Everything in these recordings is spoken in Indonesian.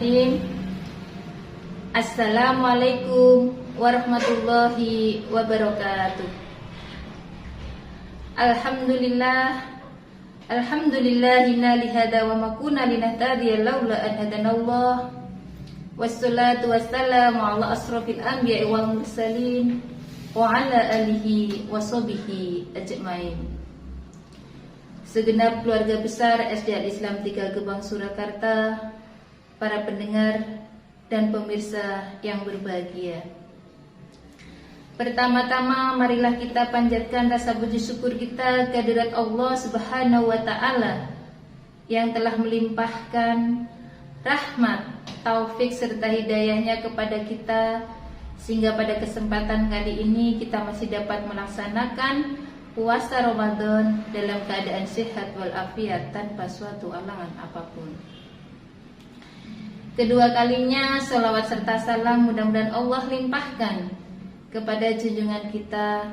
Bismillahirrahmanirrahim. Assalamualaikum warahmatullahi wabarakatuh. Alhamdulillah lihada wa makuna linahtadiya laula an hadanallah. Wassalatu wassalamu ala asrafil anbiya'i wal mursalin wa ala alihi wa sahbihi ajmain. Segenap keluarga besar SD Al-Islam 3 Gebang Surakarta, para pendengar dan pemirsa yang berbahagia. Pertama-tama marilah kita panjatkan rasa puji syukur kita kehadirat Allah Subhanahu wa taala yang telah melimpahkan rahmat, taufik serta hidayahnya kepada kita, sehingga pada kesempatan kali ini kita masih dapat melaksanakan puasa Ramadan dalam keadaan sehat walafiat tanpa suatu halangan apapun. Kedua kalinya salawat serta salam mudah-mudahan Allah limpahkan kepada junjungan kita,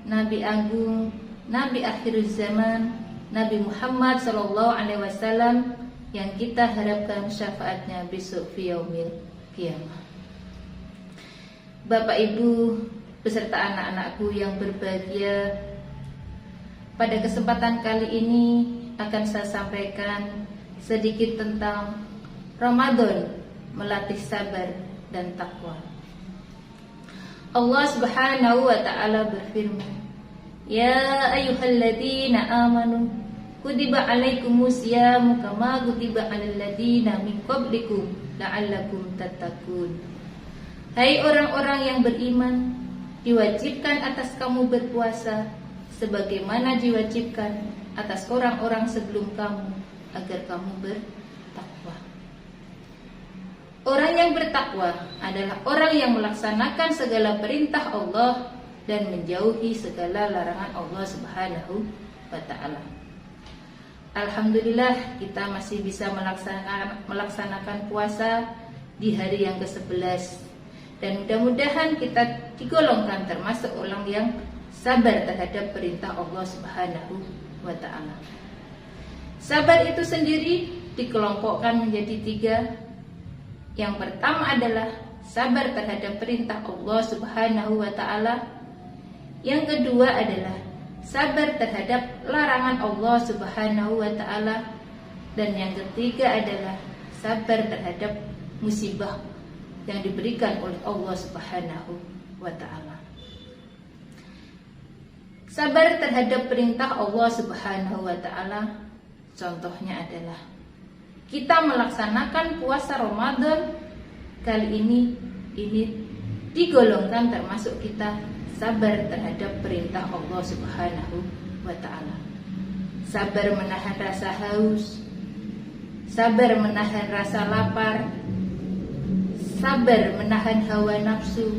Nabi Agung, Nabi akhir zaman, Nabi Muhammad SAW, yang kita harapkan syafaatnya besok fi yaumil qiyamah. Bapak Ibu beserta anak-anakku yang berbahagia, pada kesempatan kali ini akan saya sampaikan sedikit tentang Ramadan melatih sabar dan takwa. Allah Subhanahu wa taala berfirman, "Ya ayyuhalladzina amanu kutiba alaikumusyamu kama kutiba alal ladzina min qablikum la'allakum tattaqun." Hai orang-orang yang beriman, diwajibkan atas kamu berpuasa sebagaimana diwajibkan atas orang-orang sebelum kamu agar kamu bertakwa. Orang yang bertakwa adalah orang yang melaksanakan segala perintah Allah dan menjauhi segala larangan Allah Subhanahu wa taala. Alhamdulillah kita masih bisa melaksanakan puasa di hari yang ke-11, dan mudah-mudahan kita digolongkan termasuk orang yang sabar terhadap perintah Allah Subhanahu wa ta'ala. Sabar itu sendiri dikelompokkan menjadi 3. Yang pertama adalah sabar terhadap perintah Allah Subhanahu wa ta'ala. Yang kedua adalah sabar terhadap larangan Allah Subhanahu wa ta'ala. Dan yang ketiga adalah sabar terhadap musibah yang diberikan oleh Allah Subhanahu wa ta'ala. Sabar terhadap perintah Allah Subhanahu wa taala, contohnya adalah kita melaksanakan puasa Ramadan kali ini digolongkan termasuk kita sabar terhadap perintah Allah Subhanahu wa taala. Sabar menahan rasa haus, sabar menahan rasa lapar, sabar menahan hawa nafsu,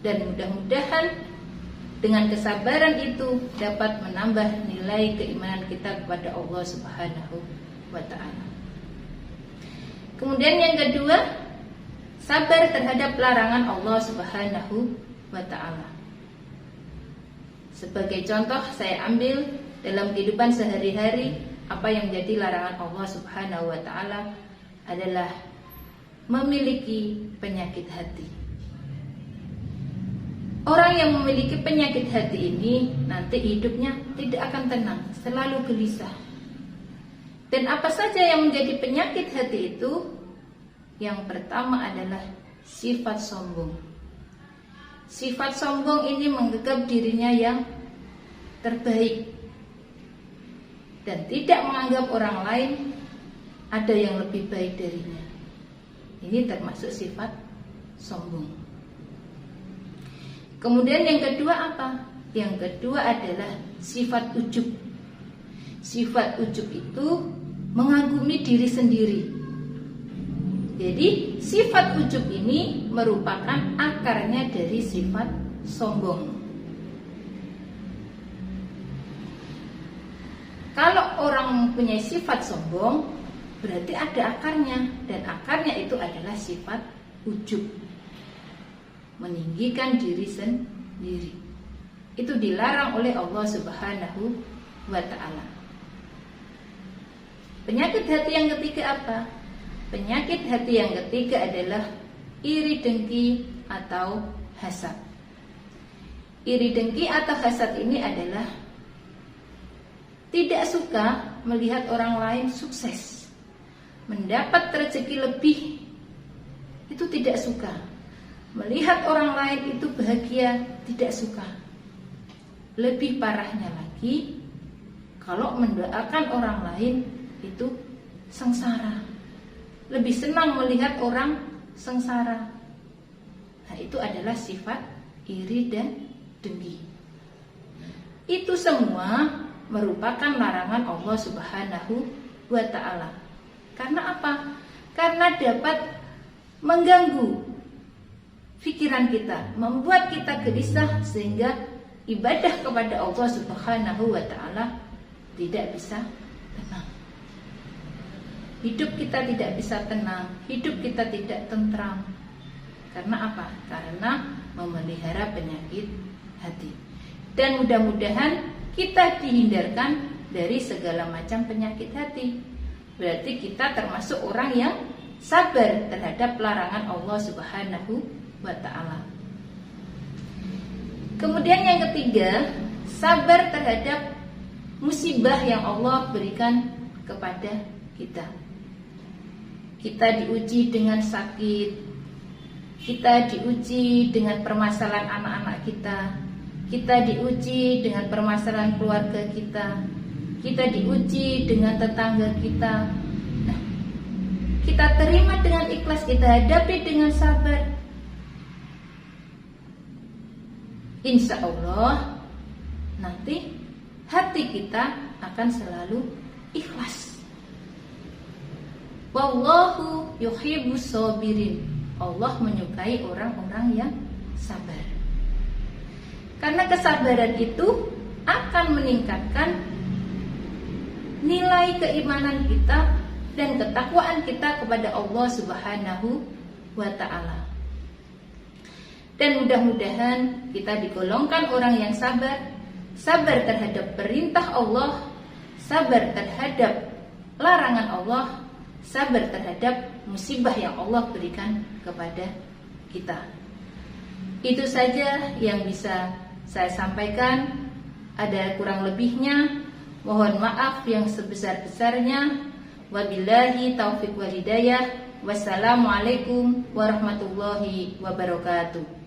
dan mudah-mudahan dengan kesabaran itu dapat menambah nilai keimanan kita kepada Allah Subhanahu wa ta'ala. Kemudian yang kedua, sabar terhadap larangan Allah Subhanahu wa ta'ala. Sebagai contoh saya ambil dalam kehidupan sehari-hari, apa yang menjadi larangan Allah Subhanahu wa ta'ala adalah memiliki penyakit hati. Orang yang memiliki penyakit hati ini nanti hidupnya tidak akan tenang, selalu gelisah. Dan apa saja yang menjadi penyakit hati itu? Yang pertama adalah sifat sombong. Sifat sombong ini menganggap dirinya yang terbaik dan tidak menganggap orang lain ada yang lebih baik darinya. Ini termasuk sifat sombong. Kemudian yang kedua apa? Yang kedua adalah sifat ujub. Sifat ujub itu mengagumi diri sendiri. Jadi sifat ujub ini merupakan akarnya dari sifat sombong. Kalau orang mempunyai sifat sombong, berarti ada akarnya, dan akarnya itu adalah sifat ujub, meninggikan diri sendiri. Itu dilarang oleh Allah Subhanahu wa ta'ala. Penyakit hati yang ketiga apa? Penyakit hati yang ketiga adalah iri dengki atau hasad. Iri dengki atau hasad ini adalah tidak suka melihat orang lain sukses, mendapat rezeki lebih, itu tidak suka. Melihat orang lain itu bahagia, tidak suka. Lebih parahnya lagi, kalau mendoakan orang lain itu sengsara. Lebih senang melihat orang sengsara. Nah, itu adalah sifat iri dan dengki. Itu semua merupakan larangan Allah Subhanahu wa ta'ala. Karena apa? Karena dapat mengganggu pikiran kita, membuat kita gelisah sehingga ibadah kepada Allah Subhanahu wa ta'ala tidak bisa tenang. Hidup kita tidak bisa tenang, hidup kita tidak tentram. Karena apa? Karena memelihara penyakit hati. Dan mudah-mudahan kita dihindarkan dari segala macam penyakit hati. Berarti kita termasuk orang yang sabar terhadap larangan Allah Subhanahu wa ta'ala. Kemudian yang ketiga, sabar terhadap musibah yang Allah berikan kepada kita. Kita diuji dengan sakit, kita diuji dengan permasalahan anak-anak kita diuji dengan permasalahan keluarga kita diuji dengan tetangga kita. Nah, kita terima dengan ikhlas, kita hadapi dengan sabar. Insya Allah nanti hati kita akan selalu ikhlas. Wallahu yuhibbus sabirin. Allah menyukai orang-orang yang sabar. Karena kesabaran itu akan meningkatkan nilai keimanan kita dan ketakwaan kita kepada Allah Subhanahu wa ta'ala. Dan mudah-mudahan kita digolongkan orang yang sabar, sabar terhadap perintah Allah, sabar terhadap larangan Allah, sabar terhadap musibah yang Allah berikan kepada kita. Itu saja yang bisa saya sampaikan. Ada kurang lebihnya, mohon maaf yang sebesar-besarnya. Wabillahi taufiq wal hidayah. Wassalamualaikum warahmatullahi wabarakatuh.